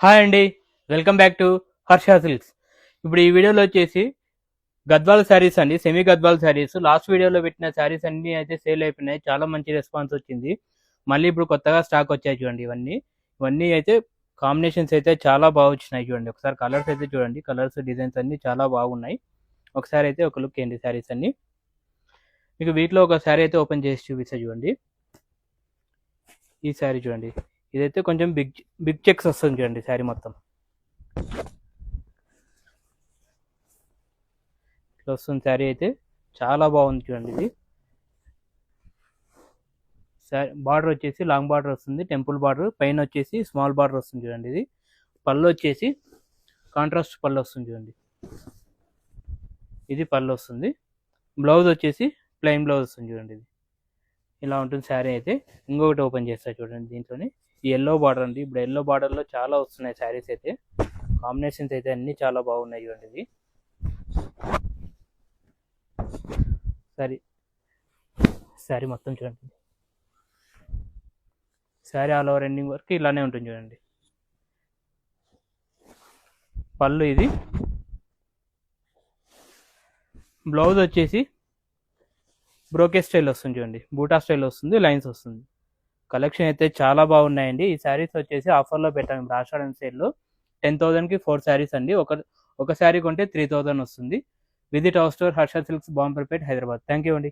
Hi అండి, welcome back to Harsha silks. ఇప్పుడు ఈ వీడియోలో వచ్చేసి గద్వాల్ శారీస్ అండి, సెమీ గద్వాల్ శారీస్. లాస్ట్ వీడియోలో పెట్టిన శారీస్ అన్నీ అయితే సేల్ అయిపోయినాయి, చాలా మంచి రెస్పాన్స్ వచ్చింది. మళ్ళీ ఇప్పుడు కొత్తగా స్టాక్ వచ్చాయి చూడండి. ఇవన్నీ అయితే కాంబినేషన్స్ అయితే చాలా బాగా వచ్చినాయి చూడండి. ఒకసారి కలర్స్ అయితే చూడండి, కలర్స్ డిజైన్స్ అన్నీ చాలా బాగున్నాయి. ఒకసారి అయితే ఒక లుక్ ఏంటి శారీస్ అన్నీ. మీకు వీటిలో ఒక శారీ అయితే ఓపెన్ చేసి చూపిస్తా చూడండి. ఈ శారీ చూడండి, ఇదైతే కొంచెం బిగ్ చెక్స్ వస్తుంది చూడండి. శారీ మొత్తం ఇట్లా వస్తుంది. శారీ అయితే చాలా బాగుంది చూడండి. ఇది బార్డర్ వచ్చేసి లాంగ్ బార్డర్ వస్తుంది, టెంపుల్ బార్డర్ పైన వచ్చేసి స్మాల్ బార్డర్ వస్తుంది చూడండి. ఇది పళ్ళు వచ్చేసి కాంట్రాస్ట్ పళ్ళు వస్తుంది చూడండి. ఇది పళ్ళు వస్తుంది. బ్లౌజ్ వచ్చేసి ప్లెయిన్ బ్లౌజ్ వస్తుంది చూడండి. ఇది ఇలా ఉంటుంది శారీ అయితే. ఇంకొకటి ఓపెన్ చేస్తా చూడండి. దీంట్లోనే ఈ ఎల్లో బార్డర్ అండి. ఇప్పుడు ఎల్లో బార్డర్లో చాలా వస్తున్నాయి శారీస్ అయితే. కాంబినేషన్స్ అయితే అన్నీ చాలా బాగున్నాయి చూడండి. ఇది శారీ మొత్తం చూడండి. శారీ ఆల్ ఓవర్ ఎండింగ్ వరకు ఇలానే ఉంటుంది చూడండి. పళ్ళు ఇది. బ్లౌజ్ వచ్చేసి బ్రోకే స్టైల్ వస్తుంది చూడండి, బూటా స్టైల్ వస్తుంది, లైన్స్ వస్తుంది. కలెక్షన్ అయితే చాలా బాగున్నాయండి. ఈ శారీస్ వచ్చేసి ఆఫర్లో పెట్టాము ఆషాఢం సేల్లో. 10,000కి 4 శారీస్ అండి. ఒక శారీ కొంటే 3,000 వస్తుంది. Visit our store Harsha silks, Bamberpet, Hyderabad. Thank you అండి.